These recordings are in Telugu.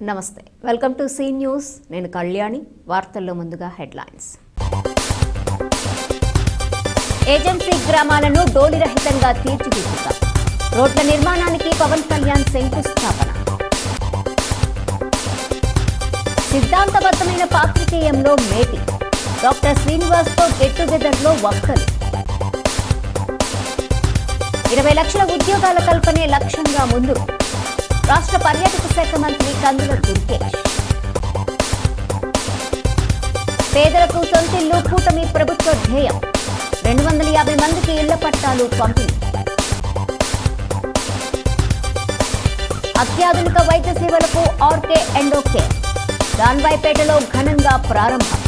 నమస్తే, వెల్కమ్ టు సీ న్యూస్. నేను కళ్యాణి. వార్తల్లో ముందుగా హెడ్లైన్స్. ఏజెన్సీ గ్రామాలను డోలిరహితంగా తీర్చిదిద్దుతాం. రోడ్ల నిర్మాణానికి పవన్ కళ్యాణ్ శంకుస్థాపన. సిద్ధాంతబద్ధమైన పాత్రికేయంలో మేటి. డాక్టర్ శ్రీనివాస్తో గెట్ టుగెదర్లో వక్తలు. 20 లక్షల ఉద్యోగాల కల్పనే లక్ష్యంగా ముందు రాష్ట్ర పర్యాటక శాఖ మంత్రి కందుల దుర్గేష్. పేదలకు సొంతిల్లు కూటమి ప్రభుత్వ ధ్యేయం. 250 మందికి ఇళ్ల పట్టాలు పంపిణీ. అత్యాధునిక వైద్య సేవలకు ఆర్కే ఎండోకేర్. దాన్వాయిపేటలో ఘనంగా ప్రారంభం.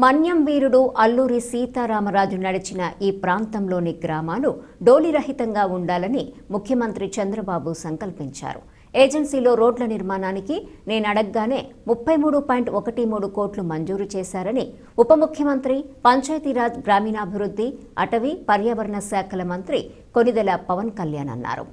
మన్యం వీరుడు అల్లూరి సీతారామరాజు నడిచిన ఈ ప్రాంతంలోని గ్రామాలు డోలిరహితంగా ఉండాలని ముఖ్యమంత్రి చంద్రబాబు సంకల్పించారు. ఏజెన్సీలో రోడ్ల నిర్మాణానికి నేను అడగగానే 33.13 కోట్లు మంజూరు చేశారని ఉప ముఖ్యమంత్రి, పంచాయతీరాజ్, గ్రామీణాభివృద్ధి, అటవీ, పర్యావరణ శాఖల మంత్రి కొనిదెల పవన్ కళ్యాణ్ అన్నారు.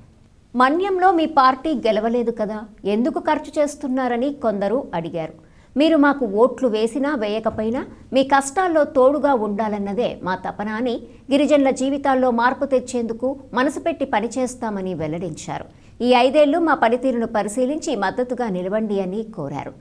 మన్యంలో మీ పార్టీ గెలవలేదు కదా, ఎందుకు ఖర్చు చేస్తున్నారని కొందరు అడిగారు. మీరు మాకు ఓట్లు వేసినా వేయకపోయినా మీ కష్టాల్లో తోడుగా ఉండాలన్నదే మా తపన అని, గిరిజనుల జీవితాల్లో మార్పు తెచ్చేందుకు మనసు పెట్టి పనిచేస్తామని వెల్లడించారు. ఈ 5 ఏళ్లు మా పనితీరును పరిశీలించి మద్దతుగా నిలవండి అని కోరారు.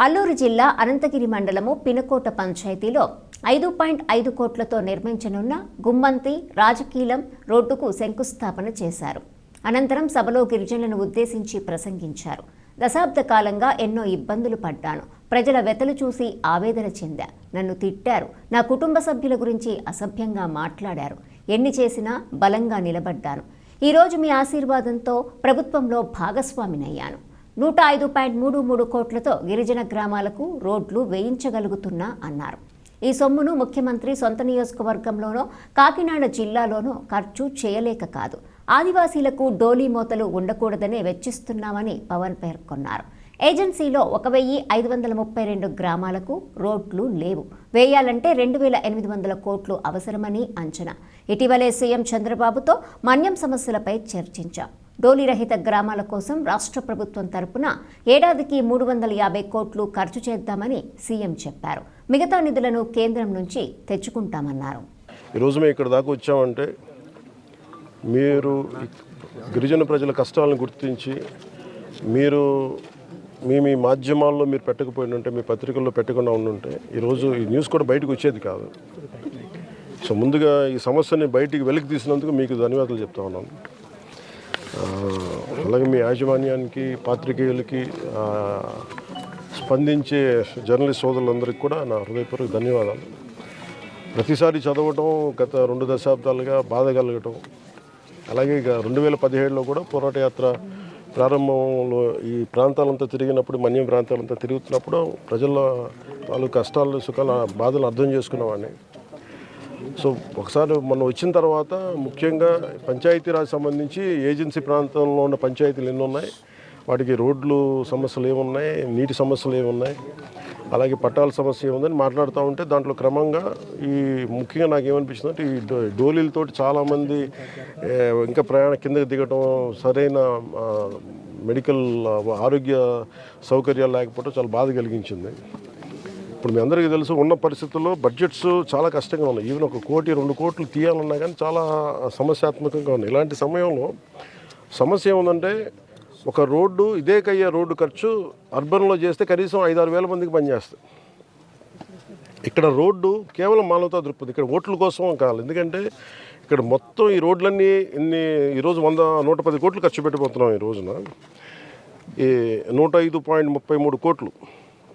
అల్లూరు జిల్లా అనంతగిరి మండలము పినకోట పంచాయతీలో 5.5 కోట్లతో నిర్మించనున్న గుమ్మంతి రాజకీలం రోడ్డుకు శంకుస్థాపన చేశారు. అనంతరం సభలో గిరిజనులను ఉద్దేశించి ప్రసంగించారు. దశాబ్ద కాలంగా ఎన్నో ఇబ్బందులు పడ్డాను. ప్రజల వెతలు చూసి ఆవేదన చెందా. నన్ను తిట్టారు. నా కుటుంబ సభ్యుల గురించి అసభ్యంగా మాట్లాడారు. ఎన్ని చేసినా బలంగా నిలబడ్డాను. ఈరోజు మీ ఆశీర్వాదంతో ప్రభుత్వంలో భాగస్వామినయ్యాను. 105.33 కోట్లతో గిరిజన గ్రామాలకు రోడ్లు వేయించగలుగుతున్నా అన్నారు. ఈ సొమ్మును ముఖ్యమంత్రి సొంత నియోజకవర్గంలోనో కాకినాడ జిల్లాలోనో ఖర్చు చేయలేక కాదు, ఆదివాసీలకు డోలీ మోతలు ఉండకూడదనే వెచ్చిస్తున్నామని పవన్ పేర్కొన్నారు. ఏజెన్సీలో 1532 గ్రామాలకు రోడ్లు లేవు. వేయాలంటే 2800 కోట్లు అవసరమని అంచనా. ఇటీవలే సీఎం చంద్రబాబుతో మన్యం సమస్యలపై చర్చించాం. డోలీరహిత గ్రామాల కోసం రాష్ట్ర ప్రభుత్వం తరపున ఏడాదికి 350 కోట్లు ఖర్చు చేద్దామని సీఎం చెప్పారు. మిగతా నిధులను కేంద్రం నుంచి తెచ్చుకుంటామన్నారు. ఈరోజు మేము ఇక్కడ దాకా వచ్చామంటే మీరు గిరిజన ప్రజల కష్టాలను గుర్తించి మీరు మీ మాధ్యమాల్లో మీరు పెట్టకపోయినంటే, మీ పత్రికల్లో పెట్టకుండా ఉండుంటే ఈరోజు ఈ న్యూస్ కూడా బయటకు వచ్చేది కాదు. సో ముందుగా ఈ సమస్యని బయటికి వెలికి తీసినందుకు మీకు ధన్యవాదాలు చెప్తా ఉన్నాను. అలాగే మీ యాజమాన్యానికి, పాత్రికేయులకి, స్పందించే జర్నలిస్ట్ సోదరులందరికీ కూడా నా హృదయపూర్వక ధన్యవాదాలు. ప్రతిసారి చదవటం, గత 2 దశాబ్దాలుగా బాధ కలగటం, అలాగే ఇక 2017లో కూడా పోరాట యాత్ర ప్రారంభంలో ఈ ప్రాంతాలంతా తిరిగినప్పుడు, మన్యం ప్రాంతాలంతా తిరుగుతున్నప్పుడు ప్రజల వాళ్ళు కష్టాలు, సుఖాలు, బాధలు అర్థం చేసుకునేవాడిని. సో ఒకసారి మనం వచ్చిన తర్వాత ముఖ్యంగా పంచాయతీరాజ్ సంబంధించి ఏజెన్సీ ప్రాంతంలో ఉన్న పంచాయతీలు ఎన్ని ఉన్నాయి, వాటికి రోడ్లు సమస్యలు ఏమున్నాయి, నీటి సమస్యలు ఏమున్నాయి, అలాగే పట్టాల సమస్య ఏముందని మాట్లాడుతూ ఉంటే దాంట్లో క్రమంగా ఈ ముఖ్యంగా నాకు ఏమనిపించింది అంటే ఈ డోలీలతోటి చాలామంది ఇంకా ప్రయాణం కిందకి దిగటం, సరైన మెడికల్ ఆరోగ్య సౌకర్యాలు లేకపోవడం చాలా బాధ కలిగించింది. ఇప్పుడు మీ అందరికీ తెలుసు, ఉన్న పరిస్థితుల్లో బడ్జెట్స్ చాలా కష్టంగా ఉన్నాయి. ఈవెన్ 1 కోటి 2 కోట్లు తీయాలన్నా కానీ చాలా సమస్యాత్మకంగా ఉన్నాయి. ఇలాంటి సమయంలో సమస్య ఏముందంటే, ఒక రోడ్డు ఇదే కయ్యే రోడ్డు ఖర్చు అర్బన్లో చేస్తే కనీసం 5-6 వేల మందికి పనిచేస్తుంది. ఇక్కడ రోడ్డు కేవలం మానవతా దృక్పథం, ఇక్కడ ఓట్ల కోసం కాదు. ఎందుకంటే ఇక్కడ మొత్తం ఈ రోడ్లన్నీ ఈరోజు 110 కోట్లు ఖర్చు పెట్టిపోతున్నాం. ఈ రోజున ఈ 105.33 కోట్లు,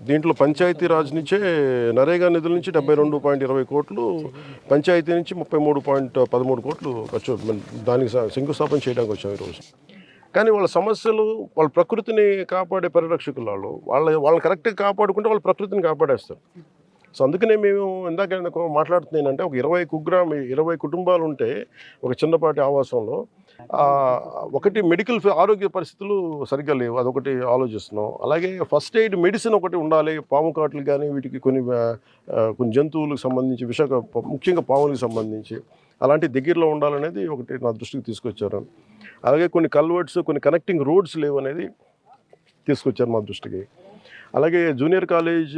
దీంట్లో పంచాయతీరాజ్ నుంచే నరేగా నిధుల నుంచి 72.20 కోట్లు, పంచాయతీ నుంచి 33.13 కోట్లు ఖర్చు, దానికి శంకుస్థాపన చేయడానికి వచ్చాం ఈరోజు. కానీ వాళ్ళ సమస్యలు, వాళ్ళ ప్రకృతిని కాపాడే పరిరక్షకులు వాళ్ళని కరెక్ట్గా కాపాడుకుంటే వాళ్ళ ప్రకృతిని కాపాడేస్తారు. సో అందుకనే మేము ఇందాక మాట్లాడుతున్నానంటే, ఒక 20 కుటుంబాలు ఉంటే ఒక చిన్నపాటి ఆవాసంలో ఒకటి మెడికల్ ఆరోగ్య పరిస్థితులు సరిగ్గా లేవు, అదొకటి ఆలోచిస్తున్నాం. అలాగే ఫస్ట్ ఎయిడ్ మెడిసిన్ ఒకటి ఉండాలి. పాము కాట్లు కానీ వీటికి కొన్ని జంతువులకు సంబంధించి ముఖ్యంగా పాములకు సంబంధించి అలాంటి దగ్గరలో ఉండాలనేది ఒకటి నా దృష్టికి తీసుకొచ్చారు. అలాగే కొన్ని కల్వర్ట్స్, కొన్ని కనెక్టింగ్ రోడ్స్ లేవు అనేది తీసుకొచ్చారు మా దృష్టికి. అలాగే జూనియర్ కాలేజ్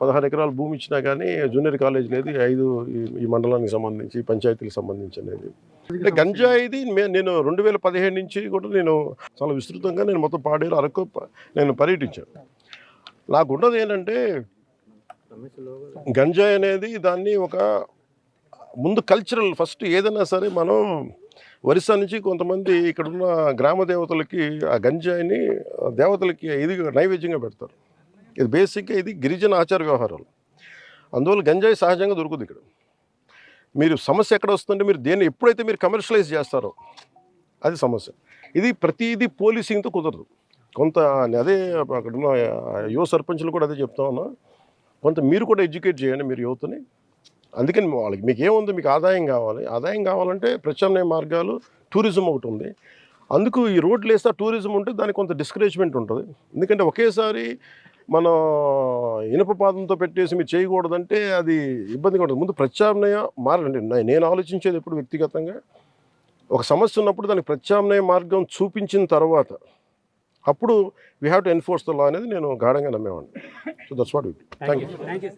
16 ఎకరాల భూమి ఇచ్చినా కానీ జూనియర్ కాలేజ్ లేదు 5 ఈ మండలానికి సంబంధించి పంచాయతీలకు సంబంధించి అనేది. అంటే గంజాయిది నేను 2017 నుంచి కూడా నేను చాలా విస్తృతంగా నేను మొత్తం పాడేరు అరకు నేను పర్యటించాను. నాకున్నది ఏంటంటే గంజాయి అనేది దాన్ని ఒక ముందు కల్చరల్ ఫస్ట్ ఏదైనా సరే మనం ఒరిస్సా నుంచి కొంతమంది ఇక్కడున్న గ్రామ దేవతలకి ఆ గంజాయిని దేవతలకి ఇది నైవేద్యంగా పెడతారు. ఇది బేసిక్గా ఇది గిరిజన ఆచార వ్యవహారాలు. అందువల్ల గంజాయి సహజంగా దొరుకుతుంది ఇక్కడ. మీరు సమస్య ఎక్కడ వస్తుందంటే మీరు దేన్ని ఎప్పుడైతే మీరు కమర్షియలైజ్ చేస్తారో అది సమస్య. ఇది ప్రతిదీ పోలీసింగ్తో కుదరదు. కొంత అదే అక్కడున్న యువ సర్పంచులు కూడా అదే చెప్తా ఉన్నా, కొంత మీరు కూడా ఎడ్యుకేట్ చేయండి మీరు యువతని. అందుకని వాళ్ళకి మీకు ఏముంది, మీకు ఆదాయం కావాలి. ఆదాయం కావాలంటే ప్రత్యామ్నాయ మార్గాలు టూరిజం ఒకటి ఉంది. అందుకు ఈ రోడ్లు వేస్తే టూరిజం ఉంటే దానికి కొంత డిస్కరేజ్మెంట్ ఉంటుంది. ఎందుకంటే ఒకేసారి మనం ఇనుప పాదంతో పెట్టేసి మీరు చేయకూడదంటే అది ఇబ్బందిగా ఉంటుంది. ముందు ప్రత్యామ్నాయ మార్గం నేను ఆలోచించేది ఎప్పుడు వ్యక్తిగతంగా ఒక సమస్య ఉన్నప్పుడు దానికి ప్రత్యామ్నాయ మార్గం చూపించిన తర్వాత అప్పుడు we have to enforce the law అనేది నేను గాఢంగా నమ్మేవాడిని. So that's what we do. Thank you.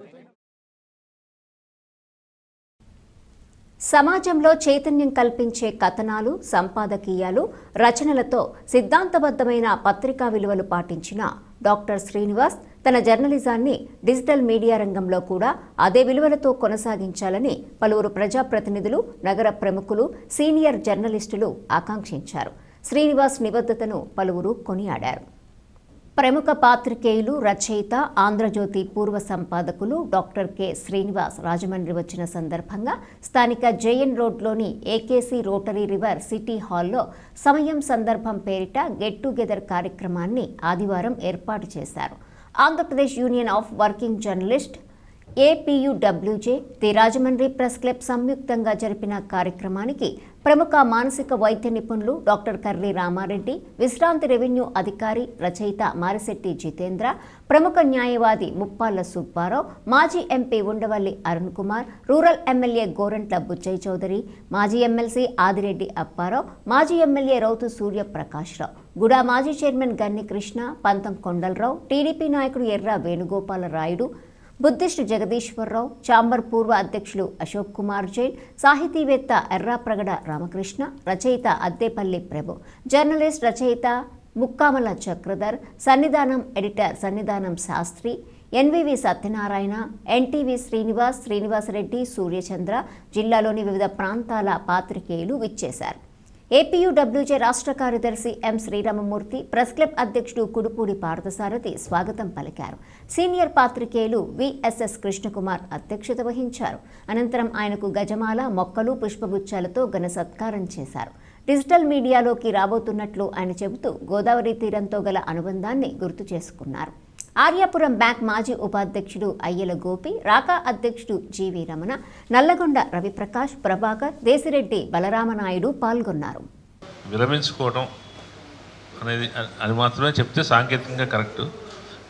సమాజంలో చైతన్యం కల్పించే కథనాలు, సంపాదకీయాలు, రచనలతో సిద్ధాంతబద్ధమైన పత్రికా విలువలు పాటించిన డాక్టర్ శ్రీనివాస్ తన జర్నలిజాన్ని డిజిటల్ మీడియా రంగంలో కూడా అదే విలువలతో కొనసాగించాలని పలువురు ప్రజాప్రతినిధులు, నగర ప్రముఖులు, సీనియర్ జర్నలిస్టులు ఆకాంక్షించారు. శ్రీనివాస్ నిబద్ధతను పలువురు కొనియాడారు. ప్రముఖ పాత్రికేయులు, రచయిత, ఆంధ్రజ్యోతి పూర్వ సంపాదకులు డాక్టర్ కె శ్రీనివాస్ రాజమండ్రి వచ్చిన సందర్భంగా స్థానిక జేఎన్ రోడ్లోని ఏకేసీ రోటరీ రివర్ సిటీ హాల్లో సమయం సందర్భం పేరిట గెట్ టుగెదర్ కార్యక్రమాన్ని ఆదివారం ఏర్పాటు చేశారు. Andhra Pradesh union of working journalist, APUWJ, the Rajahmundry press club సంయుక్తంగా జరిపిన కార్యక్రమానికి ప్రముఖ మానసిక వైద్య నిపుణులు డాక్టర్ కర్రి రామారెడ్డి, విశ్రాంతి రెవెన్యూ అధికారి, రచయిత మారిశెట్టి జితేంద్ర, ప్రముఖ న్యాయవాది ముప్పాళ్ల సుబ్బారావు, మాజీ MP Undavalli Arun Kumar, rural MLA Gorantla Butchaiah Chowdary, మాజీ ఎమ్మెల్సీ ఆదిరెడ్డి అప్పారావు, మాజీ ఎమ్మెల్యే రౌతు సూర్యప్రకాశ్రావు, గుడా మాజీ చైర్మన్ గన్ని కృష్ణ, పంతం కొండలరావు, టీడీపీ నాయకుడు ఎర్ర వేణుగోపాల రాయుడు, బుద్ధిస్టు జగదీశ్వరరావు, చాంబర్ పూర్వ అధ్యక్షులు అశోక్ కుమార్ జైన్, సాహితీవేత్త ఎర్రాప్రగడ రామకృష్ణ, రచయిత అద్దేపల్లి ప్రభు, జర్నలిస్ట్, రచయిత ముక్కామల చక్రధర్, సన్నిధానం ఎడిటర్ సన్నిధానం శాస్త్రి, ఎన్వివి సత్యనారాయణ, ఎన్టీవీ శ్రీనివాస్, శ్రీనివాసరెడ్డి, సూర్యచంద్ర, జిల్లాలోని వివిధ ప్రాంతాల పాత్రికేయులు విచ్చేశారు. ఏపీయూడబ్ల్యూజే రాష్ట్ర కార్యదర్శి ఎం శ్రీరామమూర్తి, ప్రెస్ క్లబ్ అధ్యక్షుడు కుడుపూడి పార్థసారథి స్వాగతం పలికారు. సీనియర్ పాత్రికేయులు విఎస్ఎస్ కృష్ణకుమార్ అధ్యక్షత వహించారు. అనంతరం ఆయనకు గజమాల, మొక్కలు, పుష్పగుచ్చాలతో ఘన సత్కారం చేశారు. డిజిటల్ మీడియాలోకి రాబోతున్నట్లు ఆయన చెబుతూ గోదావరి తీరంతో గల అనుబంధాన్ని గుర్తు చేసుకున్నారు. ఆర్యాపురం బ్యాంక్ మాజీ ఉపాధ్యక్షుడు అయ్యల గోపి, రాకా అధ్యక్షుడు జీవి రమణ, నల్లగొండ రవిప్రకాష్, ప్రభాకర్, దేశిరెడ్డి బలరామనాయుడు పాల్గొన్నారు. విరమించుకోవడం అనేది అది మాత్రమే చెప్తే సాంకేతికంగా కరెక్ట్.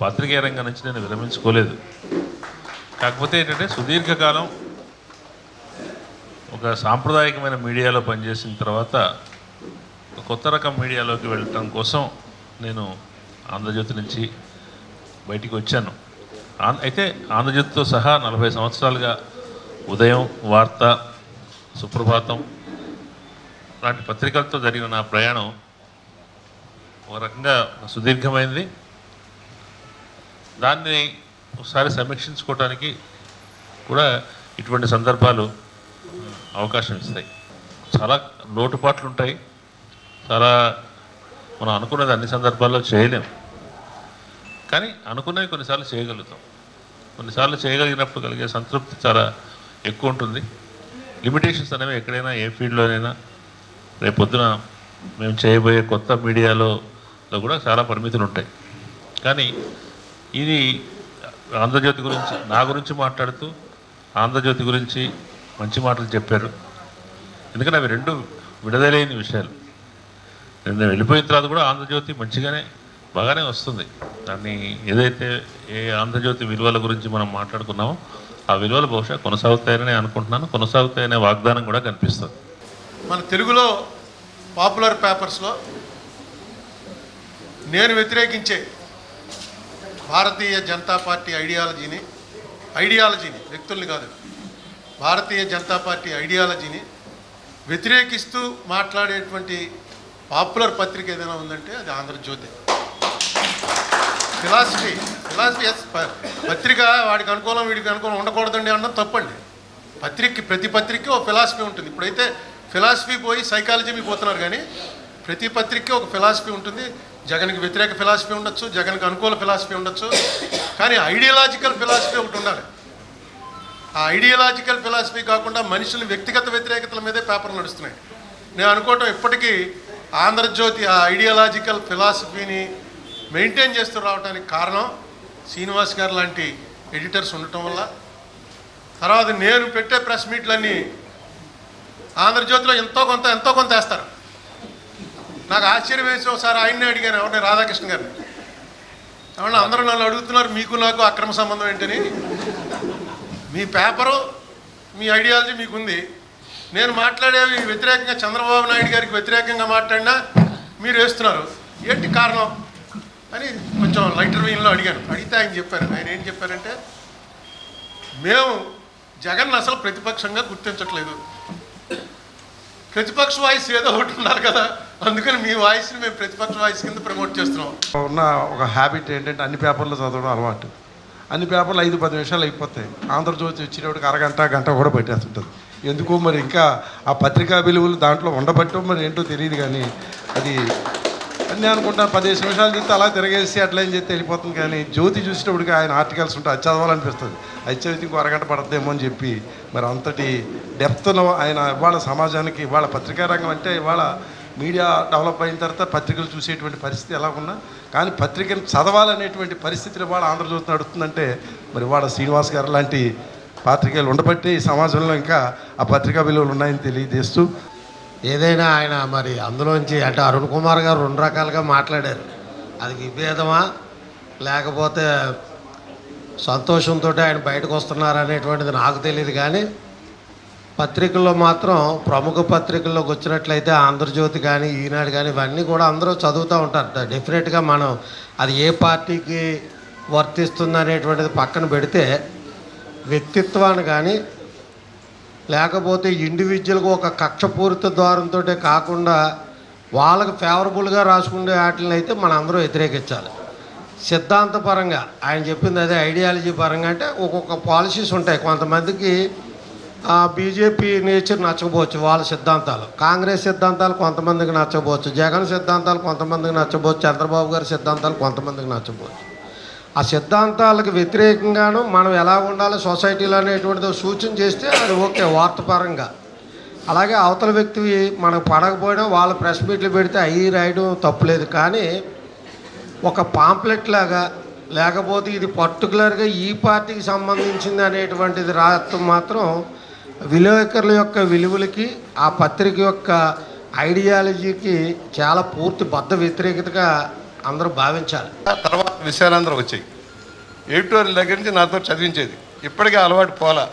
పాత్రికేయ రంగం నుంచి నేను విరమించుకోలేదు. కాకపోతే ఏంటంటే సుదీర్ఘకాలం ఒక సాంప్రదాయకమైన మీడియాలో పనిచేసిన తర్వాత కొత్త రకం మీడియాలోకి వెళ్ళటం కోసం నేను ఆంధ్రజ్యోతి నుంచి బయటికి వచ్చాను. అయితే ఆంధ్రజ్యోతితో సహా 40 సంవత్సరాలుగా ఉదయం, వార్త, సుప్రభాతం లాంటి పత్రికలతో జరిగిన నా ప్రయాణం ఒక రకంగా సుదీర్ఘమైంది. దాన్ని ఒకసారి సమీక్షించుకోవడానికి కూడా ఇటువంటి సందర్భాలు అవకాశం ఇస్తాయి. చాలా లోటుపాట్లు ఉంటాయి. చాలా మనం అనుకున్నది అన్ని సందర్భాల్లో చేయలేం. కానీ అనుకున్నవి కొన్నిసార్లు చేయగలుగుతాం. కొన్నిసార్లు చేయగలిగినప్పుడు కలిగే సంతృప్తి చాలా ఎక్కువ ఉంటుంది. లిమిటేషన్స్ అనేవి ఎక్కడైనా, ఏ ఫీల్డ్లోనైనా, రేపొద్దున మేము చేయబోయే కొత్త మీడియాలో కూడా చాలా పరిమితులు ఉంటాయి. కానీ ఇది ఆంధ్రజ్యోతి గురించి, నా గురించి మాట్లాడుతూ ఆంధ్రజ్యోతి గురించి మంచి మాటలు చెప్పారు. ఎందుకంటే అవి రెండు విడదలేని విషయాలు. నేను వెళ్ళిపోయిన తర్వాత కూడా ఆంధ్రజ్యోతి మంచిగానే, బాగానే వస్తుంది. దాన్ని ఏదైతే ఏ ఆంధ్రజ్యోతి విలువల గురించి మనం మాట్లాడుకున్నామో ఆ విలువలు బహుశా కొనసాగుతాయని అనుకుంటున్నాను. కొనసాగుతాయనే వాగ్దానం కూడా కనిపిస్తుంది. మన తెలుగులో పాపులర్ పేపర్స్లో నేను వ్యతిరేకించే భారతీయ జనతా పార్టీ ఐడియాలజీని వ్యక్తుల్ని కాదు, భారతీయ జనతా పార్టీ ఐడియాలజీని వ్యతిరేకిస్తూ మాట్లాడేటువంటి పాపులర్ పత్రిక ఏదైనా ఉందంటే అది ఆంధ్రజ్యోతి. ఫిలాసఫీ పత్రిక వాడికి అనుకూలం వీడికి అనుకూలం ఉండకూడదండి అన్నది తప్పండి. ప్రతి పత్రికకి ఒక ఫిలాసఫీ ఉంటుంది. ఇప్పుడైతే ఫిలాసఫీ పోయి సైకాలజీ పోతున్నారు, కానీ ప్రతి పత్రికకి ఒక ఫిలాసఫీ ఉంటుంది. జగన్కి వ్యతిరేక ఫిలాసఫీ ఉండొచ్చు, జగన్కి అనుకూల ఫిలాసఫీ ఉండొచ్చు, కానీ ఐడియాలజికల్ ఫిలాసఫీ ఒకటి ఉండాలి. ఆ ఐడియాలజికల్ ఫిలాసఫీ కాకుండా మనుషుల వ్యక్తిగత వ్యతిరేకతల మీదే పేపర్లు నడుస్తున్నాయి. నేను అనుకోవటం ఇప్పటికీ ఆంధ్రజ్యోతి ఆ ఐడియాలజికల్ ఫిలాసఫీని మెయింటైన్ చేస్తూ రావడానికి కారణం శ్రీనివాస్ గారు లాంటి ఎడిటర్స్ ఉండటం వల్ల. తర్వాత నేను పెట్టే ప్రెస్ మీట్లన్నీ ఆంధ్రజ్యోతిలో ఎంతో కొంత వేస్తారు. నాకు ఆశ్చర్యం వేసి ఒకసారి ఆయన్నే అడిగాను, ఎవరిని, రాధాకృష్ణ గారిని, ఏమన్నా అందరూ నన్ను అడుగుతున్నారు మీకు నాకు అక్రమ సంబంధం ఏంటని. మీ పేపరు మీ ఐడియాలజీ మీకుంది, నేను మాట్లాడేవి వ్యతిరేకంగా చంద్రబాబు నాయుడు గారికి వ్యతిరేకంగా మాట్లాడినా మీరు వేస్తున్నారు, ఏంటి కారణం అని కొంచెం లైటర్ వెయిన్లో అడిగాను. అడిగితే ఆయన చెప్పారు. ఆయన ఏం చెప్పారంటే, మేము జగన్ అసలు ప్రతిపక్షంగా గుర్తించట్లేదు, ప్రతిపక్ష వాయిస్ ఏదో ఒకటి ఉన్నారు కదా, అందుకని మీ వాయిస్ని మేము ప్రతిపక్ష వాయిస్ కింద ప్రమోట్ చేస్తున్నాం. ఉన్న ఒక హ్యాబిట్ ఏంటంటే అన్ని పేపర్లు చదవడం అలవాటు. అన్ని పేపర్లు 5-10 నిమిషాలు అయిపోతాయి. ఆంధ్రజ్యోతి వచ్చినప్పటికి గంట కూడా పెట్టేస్తుంటుంది. ఎందుకో మరి ఇంకా ఆ పత్రికా విలువలు దాంట్లో ఉండబట్టో మరి ఏంటో తెలియదు, కానీ అది అన్నీ అనుకుంటా 15 నిమిషాలు చూస్తే అలా తిరగేసి అట్లా ఏం చేస్తే వెళ్ళిపోతుంది. కానీ జ్యోతి చూసినప్పటికి ఆయన ఆర్టికల్స్ ఉంటే అది చదవాలనిపిస్తుంది. అది చదివితే ఇంకో అరగంట పడద్దేమో అని చెప్పి మరి అంతటి డెప్త్లో ఆయన ఇవాళ సమాజానికి, ఇవాళ పత్రికా రంగం అంటే ఇవాళ మీడియా డెవలప్ అయిన తర్వాత పత్రికలు చూసేటువంటి పరిస్థితి ఎలా ఉన్నా కానీ పత్రికను చదవాలనేటువంటి పరిస్థితులు ఇవాళ ఆంధ్రజ్యోతి నడుస్తుందంటే మరి ఇవాళ శ్రీనివాస్ గారు లాంటి పాత్రికేయులు ఉండబట్టి ఈ సమాజంలో ఇంకా ఆ పత్రికా విలువలు ఉన్నాయని తెలియజేస్తూ, ఏదైనా ఆయన మరి అందులోంచి అంటే అరుణ్ కుమార్ గారు 2 రకాలుగా మాట్లాడారు. అది విభేదమా లేకపోతే సంతోషంతో ఆయన బయటకు వస్తున్నారు అనేటువంటిది నాకు తెలియదు, కానీ పత్రికల్లో మాత్రం ప్రముఖ పత్రికల్లోకి వచ్చినట్లయితే ఆంధ్రజ్యోతి కానీ ఈనాడు కానీ ఇవన్నీ కూడా అందరూ చదువుతూ ఉంటారు. డెఫినెట్గా మనం అది ఏ పార్టీకి వర్తిస్తుంది అనేటువంటిది పక్కన పెడితే వ్యక్తిత్వాన్ని కానీ లేకపోతే ఇండివిజువల్గా ఒక కక్షపూరిత ద్వారంతో కాకుండా వాళ్ళకి ఫేవరబుల్గా రాసుకునే వాటిని అయితే మనం అందరూ వ్యతిరేకించాలి. సిద్ధాంతపరంగా ఆయన చెప్పింది అదే, ఐడియాలజీ పరంగా అంటే ఒక్కొక్క పాలసీస్ ఉంటాయి. కొంతమందికి బీజేపీ నేచర్ నచ్చకపోవచ్చు, వాళ్ళ సిద్ధాంతాలు, కాంగ్రెస్ సిద్ధాంతాలు కొంతమందికి నచ్చకపోవచ్చు, జగన్ సిద్ధాంతాలు కొంతమందికి నచ్చకపోవచ్చు, చంద్రబాబు గారి సిద్ధాంతాలు కొంతమందికి నచ్చకపోవచ్చు. ఆ సిద్ధాంతాలకు వ్యతిరేకంగాను మనం ఎలా ఉండాలి సొసైటీలో అనేటువంటిది సూచన చేస్తే అది ఓకే వార్తపరంగా. అలాగే అవతల వ్యక్తి మనకు పడకపోయినా వాళ్ళ ప్రెస్ మీట్లు పెడితే అవి రాయడం తప్పులేదు, కానీ ఒక పాంప్లెట్ లాగా లేకపోతే ఇది పర్టికులర్గా ఈ పార్టీకి సంబంధించింది అనేటువంటిది రాయటం మాత్రం విలేకరుల యొక్క విలువలకి ఆ పత్రిక యొక్క ఐడియాలజీకి చాలా పూర్తి బద్ధ వ్యతిరేకతగా అందరూ భావించాలి. తర్వాత విషయాలందరూ వచ్చాయి. ఎడిటోరియల్ దగ్గర నుంచి నాతో చదివించేది, ఇప్పటికీ అలవాటు పోలా.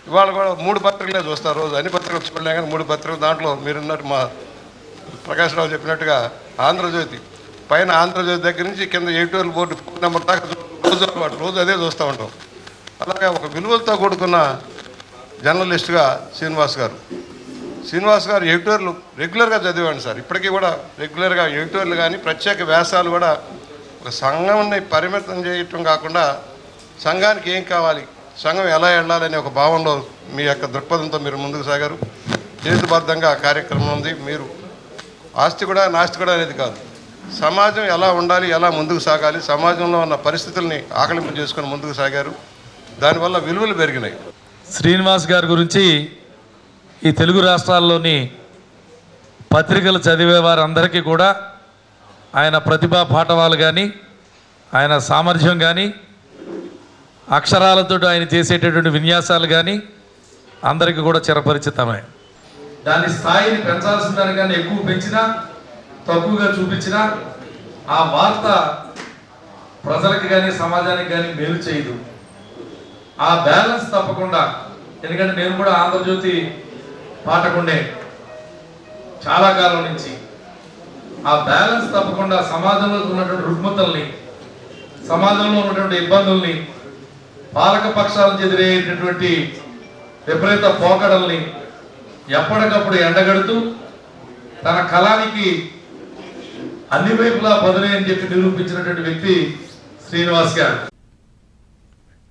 ఇవాళ కూడా 3 పత్రికలే చూస్తారు రోజు, అన్ని పత్రికలు చూడలే కానీ 3 పత్రికలు. దాంట్లో మీరున్నట్టు మా ప్రకాశ్రావు చెప్పినట్టుగా ఆంధ్రజ్యోతి పైన ఆంధ్రజ్యోతి దగ్గర నుంచి కింద ఎడిటోరియల్ బోర్డు ఫోన్ నెంబర్ దాకా రోజు అలవాటు, రోజు అదే చూస్తూ ఉంటాం. అలాగే ఒక విలువలతో కూడుకున్న జర్నలిస్టుగా శ్రీనివాస్ గారు ఎడిటోర్లు రెగ్యులర్గా చదివాడు సార్. ఇప్పటికీ కూడా రెగ్యులర్గా ఎడిటోర్లు కానీ ప్రత్యేక వ్యాసాలు కూడా ఒక సంఘాన్ని పరిమితం చేయటం కాకుండా సంఘానికి ఏం కావాలి, సంఘం ఎలా వెళ్ళాలనే ఒక భావంలో మీ యొక్క దృక్పథంతో మీరు ముందుకు సాగారు. చేతుబద్ధంగా కార్యక్రమం ఉంది. మీరు ఆస్తి కూడా నాస్తి కూడా అనేది కాదు, సమాజం ఎలా ఉండాలి, ఎలా ముందుకు సాగాలి, సమాజంలో ఉన్న పరిస్థితుల్ని ఆకలింపు చేసుకొని ముందుకు సాగారు. దానివల్ల విలువలు పెరిగినాయి. శ్రీనివాస్ గారి గురించి ఈ తెలుగు రాష్ట్రాల్లోని పత్రికలు చదివే వారందరికీ కూడా ఆయన ప్రతిభా పాఠవాలు కానీ ఆయన సామర్థ్యం కానీ అక్షరాలతో ఆయన చేసేటటువంటి విన్యాసాలు కానీ అందరికీ కూడా చిరపరిచితమే. దాని స్థాయిని పెంచాల్సిన దానికన్నా ఎక్కువ పెంచినా తక్కువగా చూపించినా ఆ వార్త ప్రజలకు కానీ సమాజానికి కానీ మేలు చేయదు. ఆ బ్యాలెన్స్ తప్పకుండా, ఎందుకంటే నేను కూడా ఆంధ్రజ్యోతి పాఠకుండే చాలా కాలం నుంచి, ఆ బ్యాలెన్స్ తప్పకుండా సమాజంలో ఉన్నటువంటి రుగ్మతల్ని సమాజంలో ఉన్నటువంటి ఇబ్బందుల్ని, పాలక పక్షాలను ఎదురయ్యేటటువంటి విపరీత పోకడల్ని ఎప్పటికప్పుడు ఎండగడుతూ తన కళానికి అన్ని వైపులా బదులే అని చెప్పి నిరూపించినటువంటి వ్యక్తి శ్రీనివాస్ గారు.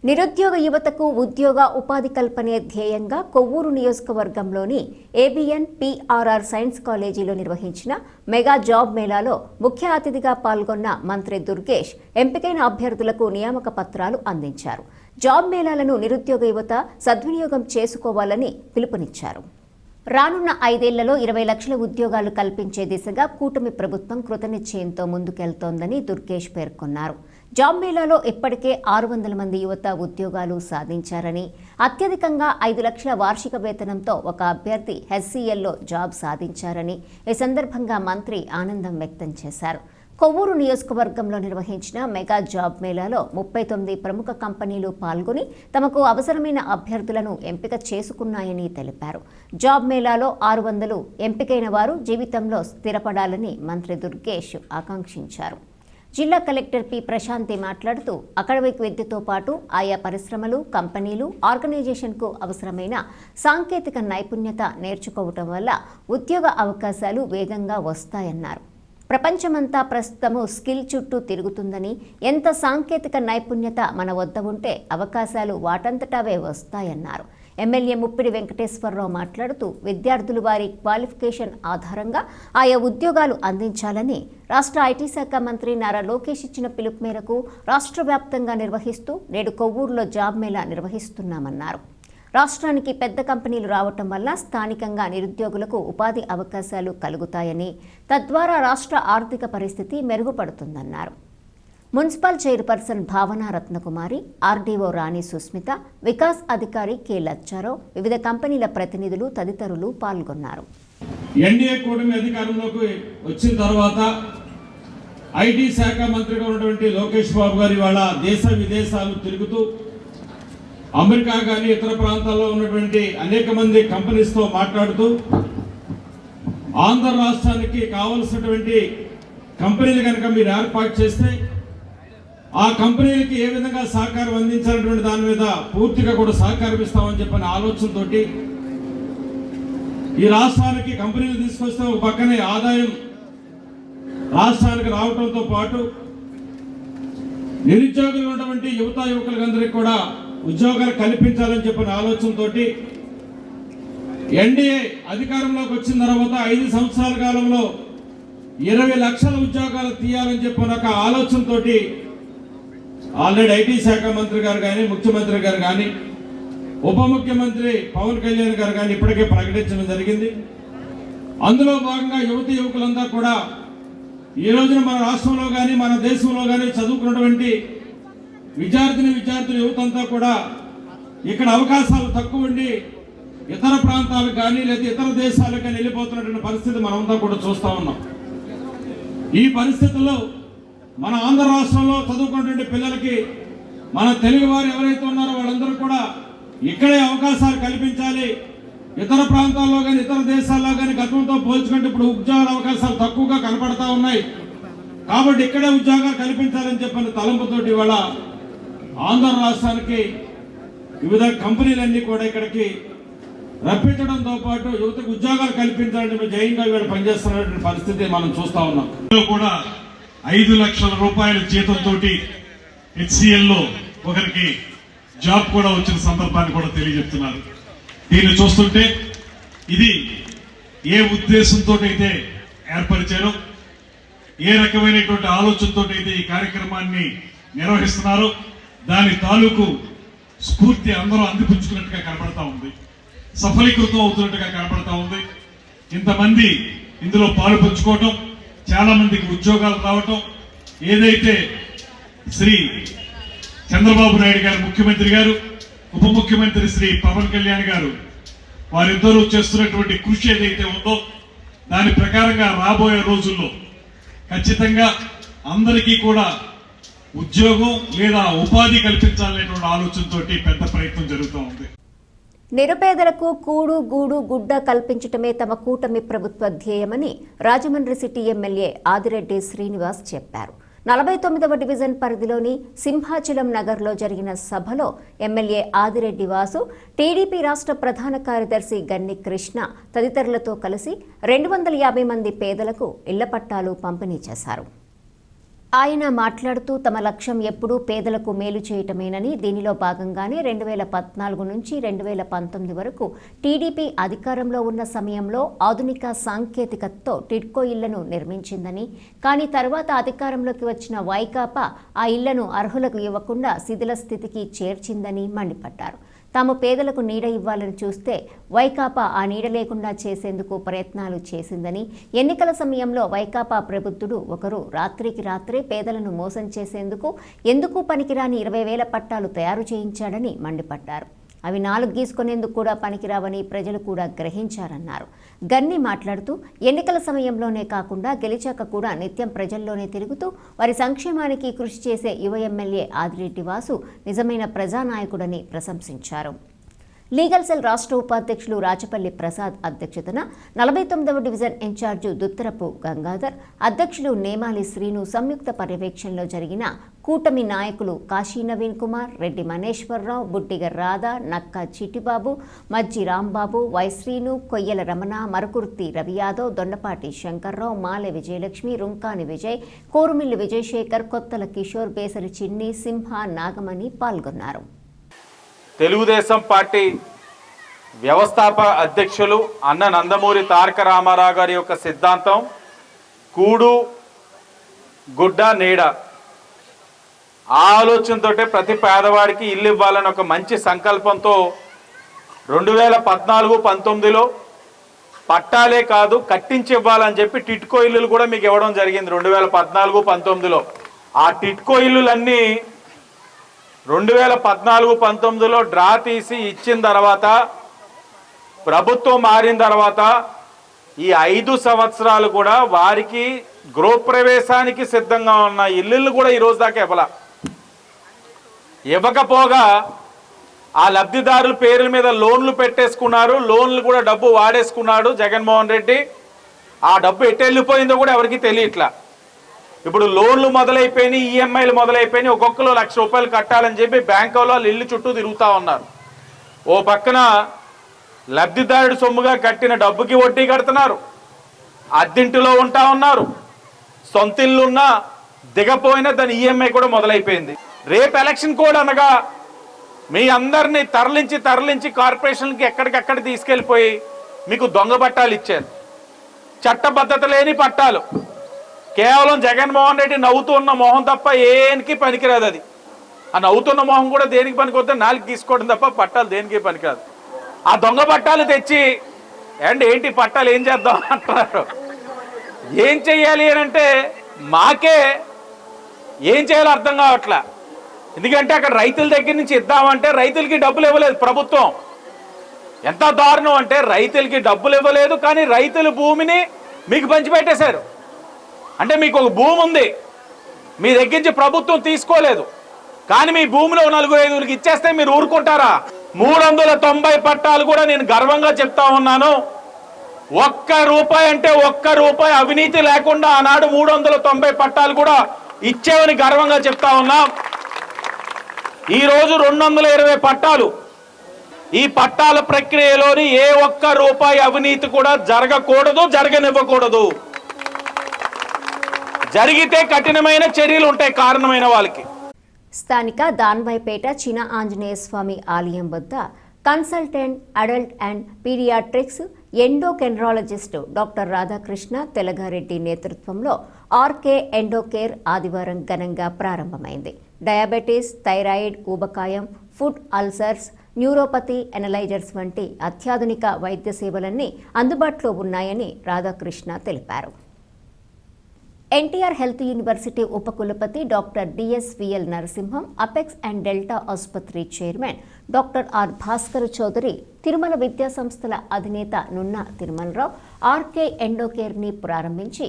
నిరుద్యోగ యువతకు ఉద్యోగ ఉపాధి కల్పనే ధ్యేయంగా కొవ్వూరు నియోజకవర్గంలోని ఏబిఎన్ పిఆర్ఆర్ సైన్స్ కాలేజీలో నిర్వహించిన మెగా జాబ్ మేళాలో ముఖ్య అతిథిగా పాల్గొన్న మంత్రి దుర్గేష్ ఎంపికైన అభ్యర్థులకు నియామక పత్రాలు అందించారు. జాబ్ మేళాలను నిరుద్యోగ యువత సద్వినియోగం చేసుకోవాలని పిలుపునిచ్చారు. రానున్న 5 ఏళ్లలో 20 లక్షల ఉద్యోగాలు కల్పించే దిశగా కూటమి ప్రభుత్వం కృతనిశ్చయంతో ముందుకెళ్తోందని దుర్గేష్ పేర్కొన్నారు. జాబ్ మేళాలో ఇప్పటికే 600 మంది యువత ఉద్యోగాలు సాధించారని, అత్యధికంగా 5 లక్షల వార్షిక వేతనంతో ఒక అభ్యర్థి హెచ్సిఎల్లో జాబ్ సాధించారని ఈ సందర్భంగా మంత్రి ఆనందం వ్యక్తం చేశారు. కొవ్వూరు నియోజకవర్గంలో నిర్వహించిన మెగా జాబ్ మేళాలో 39 ప్రముఖ కంపెనీలు పాల్గొని తమకు అవసరమైన అభ్యర్థులను ఎంపిక చేసుకున్నాయని తెలిపారు. జాబ్ మేళాలో 600 ఎంపికైన వారు జీవితంలో స్థిరపడాలని మంత్రి దుర్గేష్ ఆకాంక్షించారు. జిల్లా కలెక్టర్ పి ప్రశాంతి మాట్లాడుతూ అకాడమిక్ విద్యతో పాటు ఆయా పరిశ్రమలు, కంపెనీలు, ఆర్గనైజేషన్కు అవసరమైన సాంకేతిక నైపుణ్యత నేర్చుకోవటం వల్ల ఉద్యోగ అవకాశాలు వేగంగా వస్తాయన్నారు. ప్రపంచమంతా ప్రస్తుతము స్కిల్ చుట్టూ తిరుగుతుందని, ఎంత సాంకేతిక నైపుణ్యత మన వద్ద ఉంటే అవకాశాలు వాటంతటావే వస్తాయన్నారు. ఎమ్మెల్యే ముప్పిడి వెంకటేశ్వరరావు మాట్లాడుతూ విద్యార్థులు వారి క్వాలిఫికేషన్ ఆధారంగా ఆయా ఉద్యోగాలు అందించాలని రాష్ట్ర ఐటీ శాఖ మంత్రి నారా లోకేష్ ఇచ్చిన పిలుపు మేరకు రాష్ట్ర వ్యాప్తంగా నిర్వహిస్తూ నేడు కొవ్వూరులో జాబ్ మేళా నిర్వహిస్తున్నామన్నారు. రాష్ట్రానికి పెద్ద కంపెనీలు రావటం వల్ల స్థానికంగా నిరుద్యోగులకు ఉపాధి అవకాశాలు కలుగుతాయని, తద్వారా రాష్ట్ర ఆర్థిక పరిస్థితి మెరుగుపడుతుందన్నారు. మున్సిపల్ చైర్పర్సన్ భావన రత్నకుమారి, ఆర్డీఓ రాణి సుస్మిత, వికాస్ అధికారి కె లచ్చారావు, వివిధ కంపెనీల ప్రతినిధులు తదితరులు పాల్గొన్నారు. ఎన్డీఏ కూటమి అధికారంలోకి వచ్చిన తర్వాత ఐటీ శాఖ మంత్రిగా ఉన్నటువంటి లోకేష్ బాబు గారు ఇవాళ దేశ విదేశాలు తిరుగుతూ అమెరికా కానీ ఇతర ప్రాంతాల్లో ఉన్నటువంటి అనేక మంది కంపెనీస్తో మాట్లాడుతూ ఆంధ్ర రాష్ట్రానికి కావలసినటువంటి కంపెనీలు కనుక మీరు ఏర్పాటు చేస్తే ఆ కంపెనీలకి ఏ విధంగా సహకారం అందించాలనేటువంటి దాని మీద పూర్తిగా కూడా సహకారం ఇస్తామని చెప్పిన ఆలోచనతోటి ఈ రాష్ట్రానికి కంపెనీలు తీసుకొస్తే ఒక పక్కనే ఆదాయం రాష్ట్రానికి రావడంతో పాటు నిరుద్యోగులు ఉన్నటువంటి యువకులందరికీ కూడా ఉద్యోగాలు కల్పించాలని చెప్పిన ఆలోచనతో ఎన్డీఏ అధికారంలోకి వచ్చిన తర్వాత 5 సంవత్సరాల కాలంలో 20 లక్షల ఉద్యోగాలు తీయాలని చెప్పిన ఒక ఆలోచనతో ఆల్రెడీ ఐటీ శాఖ మంత్రి గారు కానీ, ముఖ్యమంత్రి గారు కానీ, ఉప ముఖ్యమంత్రి పవన్ కళ్యాణ్ గారు కానీ ఇప్పటికే ప్రకటించడం జరిగింది. అందులో భాగంగా యువకులంతా కూడా ఈ రోజున మన రాష్ట్రంలో కానీ మన దేశంలో కానీ చదువుకున్నటువంటి విద్యార్థులు యువతంతా కూడా ఇక్కడ అవకాశాలు తక్కువ ఉండి ఇతర ప్రాంతాలకు కానీ లేదా ఇతర దేశాలకు కానీ వెళ్ళిపోతున్నటువంటి పరిస్థితి మనమంతా కూడా చూస్తూ ఉన్నాం. ఈ పరిస్థితుల్లో మన ఆంధ్ర రాష్ట్రంలో చదువుకున్నటువంటి పిల్లలకి మన తెలుగు వారు ఎవరైతే ఉన్నారో వాళ్ళందరూ కూడా ఇక్కడే అవకాశాలు కల్పించాలి. ఇతర ప్రాంతాల్లో కానీ ఇతర దేశాల్లో కానీ గతంతో పోల్చుకుంటే ఇప్పుడు ఉద్యోగాల అవకాశాలు తక్కువగా కనపడతా ఉన్నాయి. కాబట్టి ఇక్కడే ఉద్యోగాలు కల్పించాలని చెప్పిన తలంపుతోటి ఇవాళ ఆంధ్ర రాష్ట్రానికి వివిధ కంపెనీలన్నీ కూడా ఇక్కడికి రప్పించడంతో పాటు యువతకు ఉద్యోగాలు కల్పించాలని జయంగా వీళ్ళు పనిచేస్తున్నటువంటి పరిస్థితి మనం చూస్తా ఉన్నాం. కూడా 5 లక్షల రూపాయల జీతంతో హెచ్సిఎల్లో ఒకరికి జాబ్ కూడా వచ్చిన సందర్భాన్ని కూడా తెలియజెప్తున్నారు. దీన్ని చూస్తుంటే ఇది ఏ ఉద్దేశంతో అయితే ఏర్పరిచారో, ఏ రకమైనటువంటి ఆలోచనతో అయితే ఈ కార్యక్రమాన్ని నిర్వహిస్తున్నారో దాని తాలూకు స్ఫూర్తి అందరూ అందిపుచ్చుకున్నట్టుగా కనపడతా ఉంది, సఫలీకృతం అవుతున్నట్టుగా కనపడతా ఉంది. ఇంతమంది ఇందులో పాలు పంచుకోవటం, చాలా మందికి ఉద్యోగాలు రావటం, ఏదైతే శ్రీ చంద్రబాబు నాయుడు గారు ముఖ్యమంత్రి గారు, ఉప ముఖ్యమంత్రి శ్రీ పవన్ కళ్యాణ్ గారు వారిద్దరూ చేస్తున్నటువంటి కృషి ఏదైతే ఉందో దాని ప్రకారంగా రాబోయే రోజుల్లో ఖచ్చితంగా అందరికీ కూడా ఉద్యోగం లేదా ఉపాధి కల్పించాలనేటువంటి ఆలోచనతో పెద్ద ప్రయత్నం జరుగుతూ ఉంది. నిరుపేదలకు కూడు గూడు గుడ్డ కల్పించటమే తమ కూటమి ప్రభుత్వ ధ్యేయమని రాజమండ్రి సిటీ ఎమ్మెల్యే ఆదిరెడ్డి శ్రీనివాస్ చెప్పారు. 49వ డివిజన్ పరిధిలోని సింహాచలం నగర్లో జరిగిన సభలో ఎమ్మెల్యే ఆదిరెడ్డి వాసు, టీడీపీ రాష్ట్ర ప్రధాన కార్యదర్శి గన్ని కృష్ణ తదితరులతో కలిసి 250 మంది పేదలకు ఇళ్ల పట్టాలు పంపిణీ చేశారు. ఆయన మాట్లాడుతూ తమ లక్ష్యం ఎప్పుడూ పేదలకు మేలు చేయటమేనని, దీనిలో భాగంగానే 2014 నుంచి 2019 వరకు టీడీపీ అధికారంలో ఉన్న సమయంలో ఆధునిక సాంకేతికతతో టిడ్కో ఇళ్లను నిర్మించిందని, కానీ తర్వాత అధికారంలోకి వచ్చిన వైకాపా ఆ ఇళ్లను అర్హులకు ఇవ్వకుండా శిథిల స్థితికి చేర్చిందని మండిపడ్డారు. తాము పేదలకు నీడ ఇవ్వాలని చూస్తే వైకాపా ఆ నీడ లేకుండా చేసేందుకు ప్రయత్నాలు చేసిందని, ఎన్నికల సమయంలో వైకాపా ప్రబుద్ధుడు ఒకరు రాత్రికి రాత్రే పేదలను మోసం చేసేందుకు ఎందుకు పనికిరాని 20,000 పట్టాలు తయారు చేయించాడని మండిపడ్డారు. అవి 4 గీసుకునేందుకు కూడా పనికిరావని ప్రజలు కూడా గ్రహించారన్నారు. గన్ని మాట్లాడుతూ ఎన్నికల సమయంలోనే కాకుండా గెలిచాక కూడా నిత్యం ప్రజల్లోనే తిరుగుతూ వారి సంక్షేమానికి కృషి చేసే యువ ఎమ్మెల్యే ఆదిరెడ్డి వాసు నిజమైన ప్రజానాయకుడని ప్రశంసించారు. లీగల్ సెల్ రాష్ట్ర ఉపాధ్యక్షులు రాచపల్లి ప్రసాద్ అధ్యక్షతన 49వ డివిజన్ ఇన్ఛార్జు దుత్తరపు గంగాధర్, అధ్యక్షులు నేమాలి శ్రీను సంయుక్త పర్యవేక్షణలో జరిగిన కూటమి నాయకులు కాశీ నవీన్ కుమార్, రెడ్డి మనేశ్వరరావు, బుట్టిగ రాధా, నక్క చిట్టిబాబు, మజ్జి రాంబాబు, వైశ్రీను, కొయ్యల రమణ, మరకుర్తి రవి యాదవ్, దొండపాటి శంకర్రావు, మాలె విజయలక్ష్మి, రుంకాని విజయ్, కోరుమిల్లి విజయశేఖర్, కొత్తల కిషోర్, బేసరి చిన్ని, సింహ, నాగమణి పాల్గొన్నారు. తెలుగుదేశం పార్టీ వ్యవస్థాపక అధ్యక్షులు అన్న నందమూరి తారక రామారావు గారి యొక్క సిద్ధాంతం కూడు గుడ్డ నీడ. ఆ ఆలోచనతో ప్రతి పేదవాడికి ఇల్లు ఇవ్వాలని ఒక మంచి సంకల్పంతో 2014-19లో పట్టాలే కాదు కట్టించి ఇవ్వాలని చెప్పి టిట్కో ఇల్లులు కూడా మీకు ఇవ్వడం జరిగింది 2014-19లో. ఆ టిట్కో ఇల్లులన్నీ 2014-19లో డ్రా తీసి ఇచ్చిన తర్వాత ప్రభుత్వం మారిన తర్వాత ఈ 5 సంవత్సరాలు కూడా వారికి గృహప్రవేశానికి సిద్ధంగా ఉన్న ఇల్లులు కూడా ఈరోజు దాకా ఇవ్వకపోగా ఆ లబ్ధిదారుల పేర్ల మీద లోన్లు పెట్టేసుకున్నారు. లోన్లు కూడా డబ్బు వాడేసుకున్నాడు జగన్మోహన్ రెడ్డి. ఆ డబ్బు ఎటు వెళ్ళిపోయిందో కూడా ఎవరికి తెలియట్లా. ఇప్పుడు లోన్లు మొదలైపోయినాయి, ఈఎంఐలు మొదలైపోయినాయి. ఒక్కొక్కరు ₹1,00,000 కట్టాలని చెప్పి బ్యాంకు వాళ్ళు ఇల్లు చుట్టూ తిరుగుతూ ఉన్నారు. ఓ పక్కన లబ్ధిదారుడు సొమ్ముగా కట్టిన డబ్బుకి వడ్డీ కడుతున్నారు, అద్దెంటిలో ఉంటా ఉన్నారు, సొంత ఇల్లున్నా దిగపోయినా దాని ఈఎంఐ కూడా మొదలైపోయింది. రేపు ఎలక్షన్ కోడ్ అనగా మీ అందరినీ తరలించి కార్పొరేషన్కి ఎక్కడికక్కడ తీసుకెళ్ళిపోయి మీకు దొంగ పట్టాలు ఇచ్చారు. చట్టబద్ధత లేని పట్టాలు. కేవలం జగన్మోహన్ రెడ్డి నవ్వుతూ ఉన్న మొహం తప్ప ఏనికి పనికిరాదు. అది ఆ నవ్వుతున్న మొహం కూడా దేనికి పనికొద్దు, 4 తీసుకోవడం తప్ప పట్టాలు దేనికి పనికిరాదు. ఆ దొంగ పట్టాలు తెచ్చి ఏంటి పట్టాలు ఏం చేద్దాం అంటున్నారు. ఏం చెయ్యాలి అని అంటే మాకే ఏం చేయాలో అర్థం కావట్లా. ఎందుకంటే అక్కడ రైతుల దగ్గర నుంచి ఇద్దామంటే రైతులకి డబ్బులు ఇవ్వలేదు ప్రభుత్వం. ఎంత దారుణం అంటే రైతులకి డబ్బులు ఇవ్వలేదు, కానీ రైతుల భూమిని మీకు పంచిపెట్టేశారు. అంటే మీకు ఒక భూమి ఉంది, మీ దగ్గర నుంచి ప్రభుత్వం తీసుకోలేదు, కానీ మీ భూమిలో 4-5 ఇచ్చేస్తే మీరు ఊరుకుంటారా? 390 పట్టాలు కూడా నేను గర్వంగా చెప్తా ఉన్నాను. ₹1 అంటే ₹1 అవినీతి లేకుండా ఆనాడు 390 పట్టాలు కూడా ఇచ్చేవని గర్వంగా చెప్తా ఉన్నాం. ఈరోజు 220 పట్టాలు. ఈ పట్టాల ప్రక్రియలోని ఏ ₹1 అవినీతి కూడా జరగకూడదు, జరగనివ్వకూడదు. జరిగితే కఠినమైన చర్యలు ఉంటాయి కారణమైన వాళ్ళకి. స్థానిక దాన్వాయిపేట చిన ఆంజనేయ స్వామి ఆలయం వద్ద consultant adult and pediatrics endocrinologist doctor Radhakrishna Telagareddy నేతృత్వంలో ఆర్కే ఎండోకేర్ ఆదివారం ఘనంగా ప్రారంభమైంది. డయాబెటీస్, థైరాయిడ్, ఊబకాయం, ఫుడ్ అల్సర్స్, న్యూరోపతి, ఎనలైజర్స్ వంటి అత్యాధునిక వైద్య సేవలన్నీ అందుబాటులో ఉన్నాయని రాధాకృష్ణ తెలిపారు. ఎన్టీఆర్ హెల్త్ యూనివర్సిటీ ఉపకులపతి doctor DSVL Narasimham, Apex and Delta ఆసుపత్రి chairman doctor R Bhaskar Chowdary, Tirumala విద్యా సంస్థల అధినేత నున్న తిరుమలరావు ఆర్కే ఎండోకేర్ని ప్రారంభించి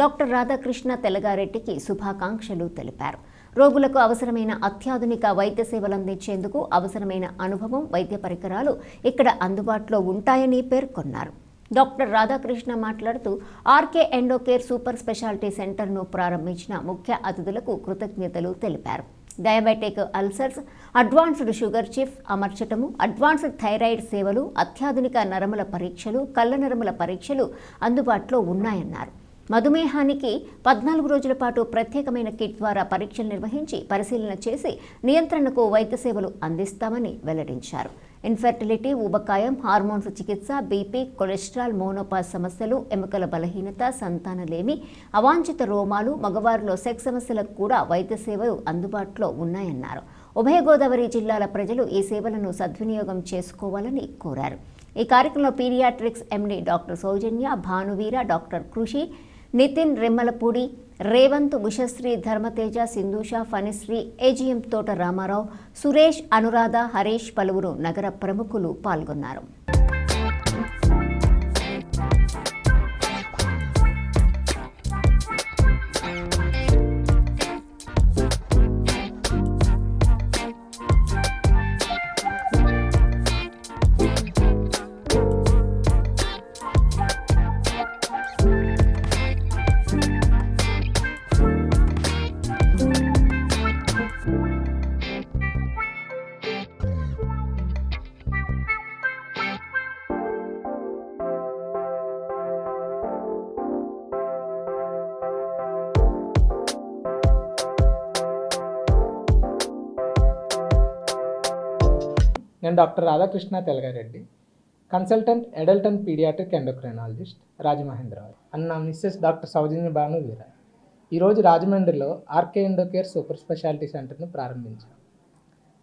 డాక్టర్ రాధాకృష్ణ తెలగారెడ్డికి శుభాకాంక్షలు తెలిపారు. రోగులకు అవసరమైన అత్యాధునిక వైద్య సేవలు అందించేందుకు అవసరమైన అనుభవం, వైద్య పరికరాలు ఇక్కడ అందుబాటులో ఉంటాయని పేర్కొన్నారు. డాక్టర్ రాధాకృష్ణ మాట్లాడుతూ ఆర్కే ఎండోకేర్ సూపర్ స్పెషాలిటీ సెంటర్ను ప్రారంభించిన ముఖ్య అతిథులకు కృతజ్ఞతలు తెలిపారు. Diabetic ulcers, advanced sugar chip అమర్చటము, అడ్వాన్స్డ్ థైరాయిడ్ సేవలు, అత్యాధునిక నరముల పరీక్షలు, కళ్ళ నరముల పరీక్షలు అందుబాటులో ఉన్నాయన్నారు. మధుమేహానికి 14 రోజుల పాటు ప్రత్యేకమైన కిట్ ద్వారా పరీక్షలు నిర్వహించి పరిశీలన చేసి నియంత్రణకు వైద్య సేవలు అందిస్తామని వెల్లడించారు. ఇన్ఫెర్టిలిటీ, ఊబకాయం, హార్మోన్స్ చికిత్స, బీపీ, కొలెస్ట్రాల్, మోనోపాజ్ సమస్యలు, ఎముకల బలహీనత, సంతానలేమి, అవాంఛిత రోమాలు, మగవారిలో సెక్స్ సమస్యలకు కూడా వైద్య సేవలు అందుబాటులో ఉన్నాయన్నారు. ఉభయ గోదావరి జిల్లాల ప్రజలు ఈ సేవలను సద్వినియోగం చేసుకోవాలని కోరారు. ఈ కార్యక్రమంలో పీడియాట్రిక్స్ ఎండి డాక్టర్ సౌజన్య, భానువీర, డాక్టర్ కృషి, నితిన్ రెమ్మలపూడి, రేవంత్, ఉషశ్రీ, ధర్మతేజ, సింధూష, ఫణిశ్రీ, ఏజీఎం తోట రామారావు, సురేష్, అనురాధ, హరీష్, పలువురు నగర ప్రముఖులు పాల్గొన్నారు. నేను doctor Radhakrishna Telagareddy, consultant adult and pediatric endocrinologist, Rajamahendravaram. And నా మిస్సెస్ డాక్టర్ సౌజన్య భాను వీర. ఈరోజు రాజమండ్రిలో ఆర్కే ఎండోకేర్ సూపర్ స్పెషాలిటీ సెంటర్ను ప్రారంభించాం.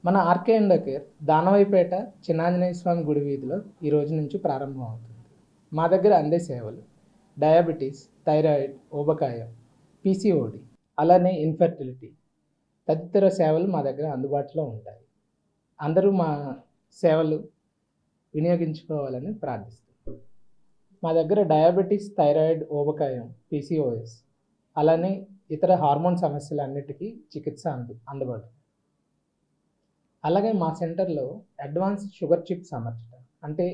మన ఆర్కే ఎండోకేర్ దానవైపేట చిన్నాంజనేయ స్వామి గుడి వీధిలో ఈ రోజు నుంచి ప్రారంభం అవుతుంది. మా దగ్గర అందే సేవలు డయాబెటీస్, థైరాయిడ్, ఊబకాయం, పీసీఓడి, అలానే ఇన్ఫెర్టిలిటీ తదితర సేవలు మా దగ్గర అందుబాటులో ఉంటాయి. అందరూ మా సేవలు వినియోగించుకోవాలని ప్రార్థిస్తున్నాం. మా దగ్గర డయాబెటీస్, థైరాయిడ్, ఊబకాయం, పీసీఓఎస్ అలానే ఇతర హార్మోన్ సమస్యలన్నిటికీ చికిత్స అందుబాటు. అలాగే మా సెంటర్లో అడ్వాన్స్డ్ షుగర్ చిప్స్ అమర్చడం, అంటే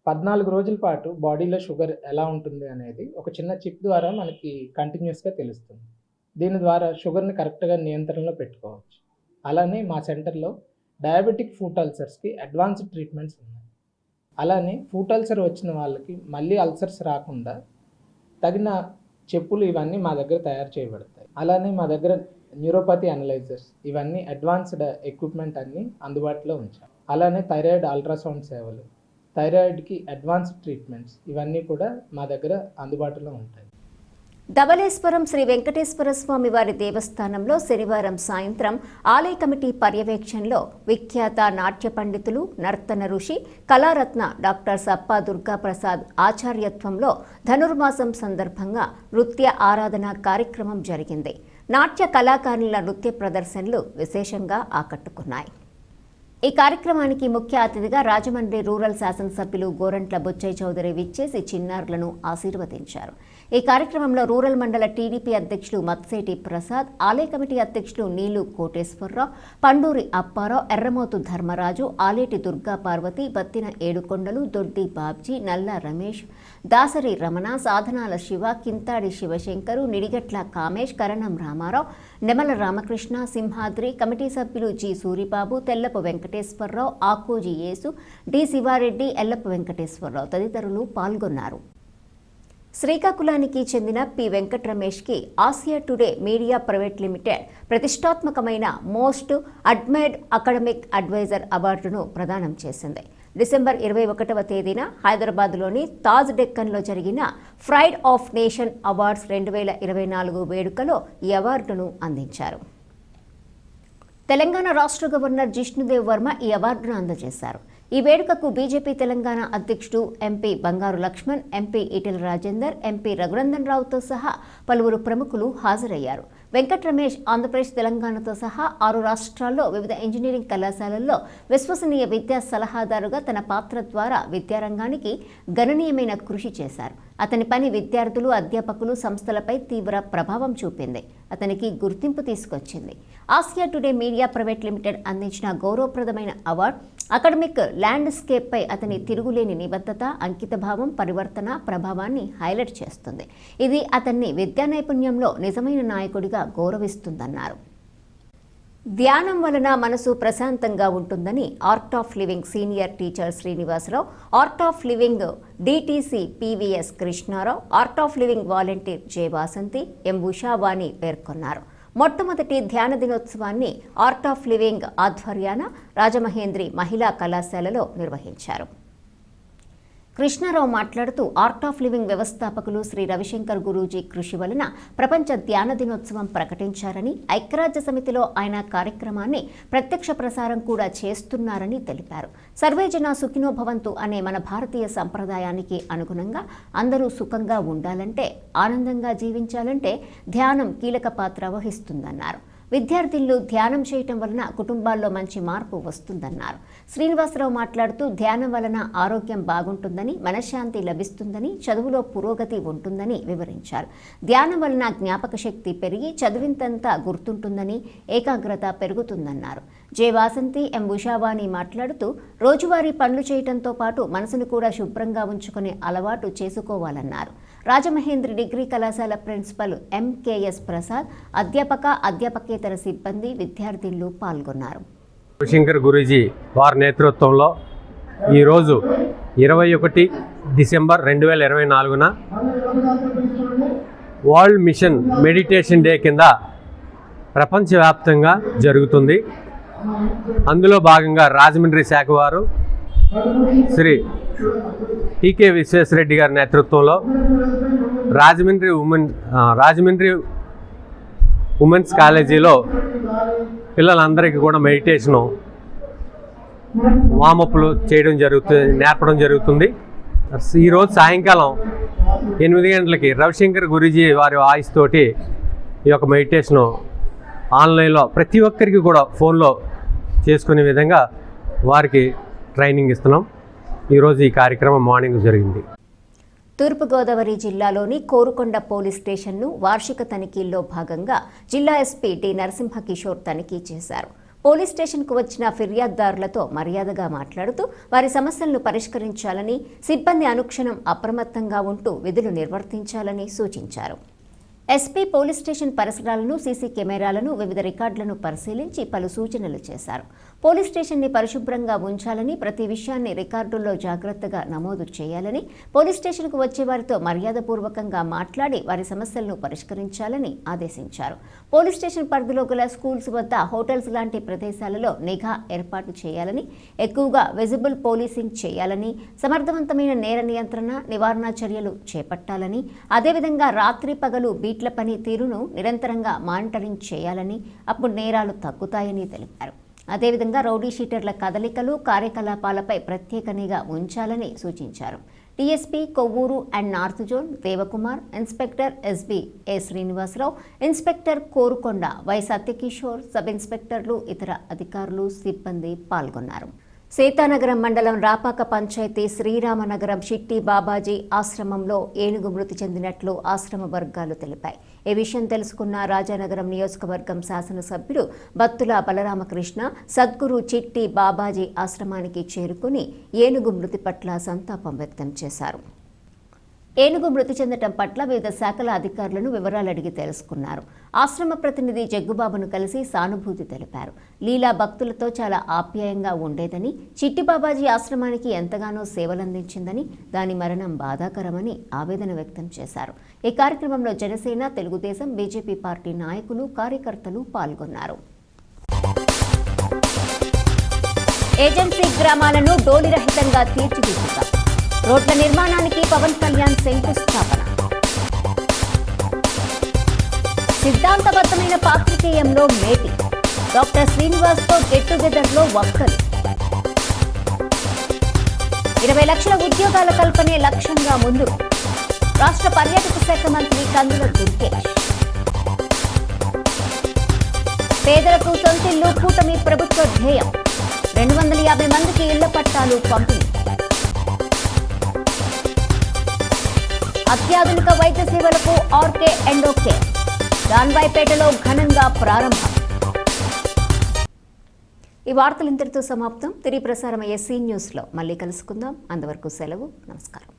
14 రోజుల పాటు బాడీలో షుగర్ ఎలా ఉంటుంది అనేది ఒక చిన్న చిప్ ద్వారా మనకి కంటిన్యూస్గా తెలుస్తుంది. దీని ద్వారా షుగర్ని కరెక్ట్గా నియంత్రణలో పెట్టుకోవచ్చు. అలానే మా సెంటర్లో డయాబెటిక్ ఫుట్ అల్సర్స్కి అడ్వాన్స్డ్ ట్రీట్మెంట్స్ ఉన్నాయి. అలానే ఫుట్ అల్సర్ వచ్చిన వాళ్ళకి మళ్ళీ అల్సర్స్ రాకుండా తగిన చెప్పులు ఇవన్నీ మా దగ్గర తయారు చేయబడతాయి. అలానే మా దగ్గర న్యూరోపతి అనలైజర్స్, ఇవన్నీ అడ్వాన్స్డ్ ఎక్విప్మెంట్ అన్నీ అందుబాటులో ఉంచాం. అలానే థైరాయిడ్ అల్ట్రాసౌండ్ సేవలు, థైరాయిడ్కి అడ్వాన్స్డ్ ట్రీట్మెంట్స్ ఇవన్నీ కూడా మా దగ్గర అందుబాటులో ఉంటాయి. ధవళేశ్వరం శ్రీ వెంకటేశ్వర స్వామి వారి దేవస్థానంలో శనివారం సాయంత్రం ఆలయ కమిటీ పర్యవేక్షణలో విఖ్యాత నాట్య పండితులు, నర్తన ఋషి, కళారత్న డాక్టర్ సప్పా దుర్గా ప్రసాద్ ఆచార్యత్వంలో ధనుర్మాసం సందర్భంగా నృత్య ఆరాధన కార్యక్రమం జరిగింది. నాట్య కళాకారుల నృత్య ప్రదర్శనలు విశేషంగా ఆకట్టుకున్నాయి. ఈ కార్యక్రమానికి ముఖ్య అతిథిగా రాజమండ్రి రూరల్ శాసనసభ్యులు గోరంట్ల బుచ్చయ్య చౌదరి విచ్చేసి చిన్నారులను ఆశీర్వదించారు. ఈ కార్యక్రమంలో రూరల్ మండల టీడీపీ అధ్యక్షులు మత్సేటి ప్రసాద్, ఆలయ కమిటీ అధ్యక్షులు నీలు కోటేశ్వరరావు, పండూరి అప్పారావు, ఎర్రమోతు ధర్మరాజు, ఆలేటి దుర్గా పార్వతి, బత్తిన ఏడుకొండలు, దొడ్డి బాబ్జీ, నల్ల రమేష్, దాసరి రమణ, సాధనాల శివ, కింతాడి శివశంకరు, నిడిగట్ల కామేష్, కరణం రామారావు, నెమల రామకృష్ణ, సింహాద్రి, కమిటీ సభ్యులు జి సూరిబాబు, తెల్లపు వెంకటేశ్వరరావు, ఆకోజి యేసు, డి శివారెడ్డి, ఎల్లప్ప వెంకటేశ్వరరావు తదితరులు పాల్గొన్నారు. శ్రీకాకుళానికి చెందిన పి వెంకట రమేష్కి Asia Today Media private limited ప్రతిష్టాత్మకమైన మోస్ట్ అడ్మైర్డ్ అకాడమిక్ అడ్వైజర్ అవార్డును ప్రదానం చేసింది. డిసెంబర్ 21వ తేదీన హైదరాబాద్లోని తాజ్ డెక్కన్లో జరిగిన ప్రైడ్ ఆఫ్ నేషన్ అవార్డ్స్ 2024 వేడుకలో ఈ అవార్డును అందించారు. తెలంగాణ రాష్ట్ర గవర్నర్ జిష్ణుదేవ్ వర్మ ఈ అవార్డును అందజేశారు. ఈ వేడుకకు బీజేపీ తెలంగాణ అధ్యక్షుడు ఎంపీ బంగారు లక్ష్మణ్, ఎంపీ ఈటెల రాజేందర్, ఎంపీ రఘునందన్ రావుతో సహా పలువురు ప్రముఖులు హాజరయ్యారు. వెంకట రమేష్ ఆంధ్రప్రదేశ్, తెలంగాణతో సహా 6 రాష్ట్రాల్లో వివిధ ఇంజనీరింగ్ కళాశాలల్లో విశ్వసనీయ విద్యా సలహాదారుగా తన పాత్ర ద్వారా విద్యారంగానికి గణనీయమైన కృషి చేశారు. అతని పని విద్యార్థులు, అధ్యాపకులు, సంస్థలపై తీవ్ర ప్రభావం చూపింది. అతనికి గుర్తింపు తీసుకొచ్చింది. Asia Today Media private limited అందించిన గౌరవప్రదమైన అవార్డు అకాడమిక్ ల్యాండ్స్కేప్పై అతని తిరుగులేని నిబద్ధత, అంకితభావం, పరివర్తన ప్రభావాన్ని హైలైట్ చేస్తుంది. ఇది అతన్ని విద్యా నైపుణ్యంలో నిజమైన నాయకుడిగా గౌరవిస్తుందన్నారు. ధ్యానం వలన మనసు ప్రశాంతంగా ఉంటుందని Art of Living senior teacher Srinivasarao, Art of Living DTC PVS Krishnarao, Art of Living volunteer J Vasanthi, M Ushavani పేర్కొన్నారు. మొట్టమొదటి ధ్యాన దినోత్సవాన్ని ఆర్ట్ ఆఫ్ లివింగ్ ఆధ్వర్యాన రాజమహేంద్రి మహిళా కళాశాలలో నిర్వహించారు. కృష్ణారావు మాట్లాడుతూ ఆర్ట్ ఆఫ్ లివింగ్ వ్యవస్థాపకులు శ్రీ రవిశంకర్ గురూజీ కృషి వలన ప్రపంచ ధ్యాన దినోత్సవం ప్రకటించారని, ఐక్యరాజ్య సమితిలో ఆయన కార్యక్రమాన్ని ప్రత్యక్ష ప్రసారం కూడా చేస్తున్నారని తెలిపారు. సర్వే జన సుఖినో భవంతు అనే మన భారతీయ సంప్రదాయానికి అనుగుణంగా అందరూ సుఖంగా ఉండాలంటే, ఆనందంగా జీవించాలంటే ధ్యానం కీలక పాత్ర వహిస్తుందన్నారు. విద్యార్థులు ధ్యానం చేయటం వలన కుటుంబాల్లో మంచి మార్పు వస్తుందన్నారు. శ్రీనివాసరావు మాట్లాడుతూ ధ్యానం వలన ఆరోగ్యం బాగుంటుందని, మనశ్శాంతి లభిస్తుందని, చదువులో పురోగతి ఉంటుందని వివరించారు. ధ్యానం వలన జ్ఞాపక శక్తి పెరిగి చదివింతంతా గుర్తుంటుందని, ఏకాగ్రత పెరుగుతుందన్నారు. జె వాసంతి, ఎం ఉషావాణి మాట్లాడుతూ రోజువారీ పనులు చేయటంతో పాటు మనసును కూడా శుభ్రంగా ఉంచుకునే అలవాటు చేసుకోవాలన్నారు. రాజమహేంద్రి డిగ్రీ కళాశాల ప్రిన్సిపల్ ఎంకేఎస్ ప్రసాద్, అధ్యాపకేతర సిబ్బంది, విద్యార్థులు పాల్గొన్నారు. రవిశంకర్ గురూజీ వారి నేతృత్వంలో ఈరోజు 21 డిసెంబర్ 2024న వరల్డ్ మిషన్ మెడిటేషన్ డే కింద ప్రపంచవ్యాప్తంగా జరుగుతుంది. అందులో భాగంగా రాజమండ్రి శాఖ వారు శ్రీ టీకే విశ్వేశ్వరరెడ్డి గారి నేతృత్వంలో రాజమండ్రి ఉమెన్స్ కాలేజీలో పిల్లలందరికీ కూడా మెడిటేషను వామప్లు నేర్పడం జరుగుతుంది. ఈరోజు సాయంకాలం 8 గంటలకి రవిశంకర్ గురూజీ వారి వాయిస్ తోటి ఈ యొక్క మెడిటేషను ఆన్లైన్లో ప్రతి ఒక్కరికి కూడా ఫోన్లో చేసుకునే విధంగా వారికి ట్రైనింగ్ ఇస్తున్నాం. ఈరోజు ఈ కార్యక్రమం మార్నింగ్ జరిగింది. తూర్పుగోదావరి జిల్లాలోని కోరుకొండ పోలీస్ స్టేషన్ను వార్షిక తనిఖీల్లో భాగంగా జిల్లా ఎస్పీ టి నరసింహకిషోర్ తనిఖీ చేశారు. పోలీస్ స్టేషన్కు వచ్చిన ఫిర్యాదుదారులతో మర్యాదగా మాట్లాడుతూ వారి సమస్యలను పరిష్కరించాలని, సిబ్బంది అనుక్షణం అప్రమత్తంగా ఉంటూ విధులు నిర్వర్తించాలని సూచించారు. ఎస్పీ పోలీస్ స్టేషన్ పరిసరాలను, సీసీ కెమెరాలను, వివిధ రికార్డులను పరిశీలించి పలు సూచనలు చేశారు. పోలీస్ స్టేషన్ని పరిశుభ్రంగా ఉంచాలని, ప్రతి విషయాన్ని రికార్డుల్లో జాగ్రత్తగా నమోదు చేయాలని, పోలీస్ స్టేషన్కు వచ్చే వారితో మర్యాదపూర్వకంగా మాట్లాడి వారి సమస్యలను పరిష్కరించాలని ఆదేశించారు. పోలీస్ స్టేషన్ పరిధిలో గల స్కూల్స్ వద్ద, హోటల్స్ లాంటి ప్రదేశాలలో నిఘా ఏర్పాటు చేయాలని, ఎక్కువగా విజిబుల్ పోలీసింగ్ చేయాలని, సమర్థవంతమైన నేర నియంత్రణ, నివారణ చర్యలు చేపట్టాలని, అదేవిధంగా రాత్రి పగలు బీట్ల పని తీరును నిరంతరంగా మానిటరింగ్ చేయాలని, అప్పుడు నేరాలు తగ్గుతాయని తెలిపారు. అదేవిధంగా రౌడీ షీటర్ల కదలికలు, కార్యకలాపాలపై ప్రత్యేక నిఘా ఉంచాలని సూచించారు. TSP Kovvur and north zone Devakumar, inspector SB A Srinivasarao, inspector Korukonda Y Satyakishore, sub ఇన్స్పెక్టర్లు, ఇతర అధికారులు, సిబ్బంది పాల్గొన్నారు. సీతానగరం మండలం రాపాక పంచాయతీ శ్రీరామనగరం చిట్టి బాబాజీ ఆశ్రమంలో ఏనుగు మృతి చెందినట్లు ఆశ్రమ వర్గాలు తెలిపాయి. ఈ విషయం తెలుసుకున్న రాజానగరం నియోజకవర్గం శాసనసభ్యుడు బత్తుల బలరామకృష్ణ సద్గురు చిట్టి బాబాజీ ఆశ్రమానికి చేరుకుని ఏనుగు మృతి పట్ల సంతాపం వ్యక్తం చేశారు. ఏనుగు మృతి చెందటం పట్ల వివిధ శాఖల అధికారులను వివరాలు అడిగి తెలుసుకున్నారు. ఆశ్రమ ప్రతినిధి జగ్గుబాబును కలిసి సానుభూతి తెలిపారు. లీలా భక్తులతో చాలా ఆప్యాయంగా ఉండేదని, చిట్టి బాబాజీ ఆశ్రమానికి ఎంతగానో సేవలందించిందని, దాని మరణం బాధాకరమని ఆవేదన వ్యక్తం చేశారు. ఈ కార్యక్రమంలో జనసేన, తెలుగుదేశం, బీజేపీ పార్టీ నాయకులు, కార్యకర్తలు పాల్గొన్నారు. ఏజెన్సీ గ్రామాలను డోలిరహితంగా తీర్చిదిద్దుతాం. రోడ్ల నిర్మాణానికి పవన్ కళ్యాణ్ శంకుస్థాపన. సిద్ధాంతబద్ధమైన పాత్రికేయంలో మేటి. డాక్టర్ శ్రీనివాస్తో గెట్ టుగెదర్లో వక్కలు. 20 లక్షల ఉద్యోగాల కల్పనే లక్ష్యంగా ముందు. రాష్ట్ర పర్యాటక శాఖ మంత్రి కందుల దుర్గేష్. పేదలకు సొంతిల్లు కూటమి ప్రభుత్వ ధ్యేయం. 250 మందికి ఇళ్ల పట్టాలు పంపిణీ. అత్యాధునిక వైద్య సేవలకు ఆర్కే ఎండోకేర్. దాన్వాయిపేటలో ఘనంగా ప్రారంభం. ఈ వార్తలు ఇంతటితో సమాప్తం. తిరిగి ప్రసారమయ్యే సీ న్యూస్లో మళ్ళీ కలుసుకుందాం. అంతవరకు సెలవు. నమస్కారం.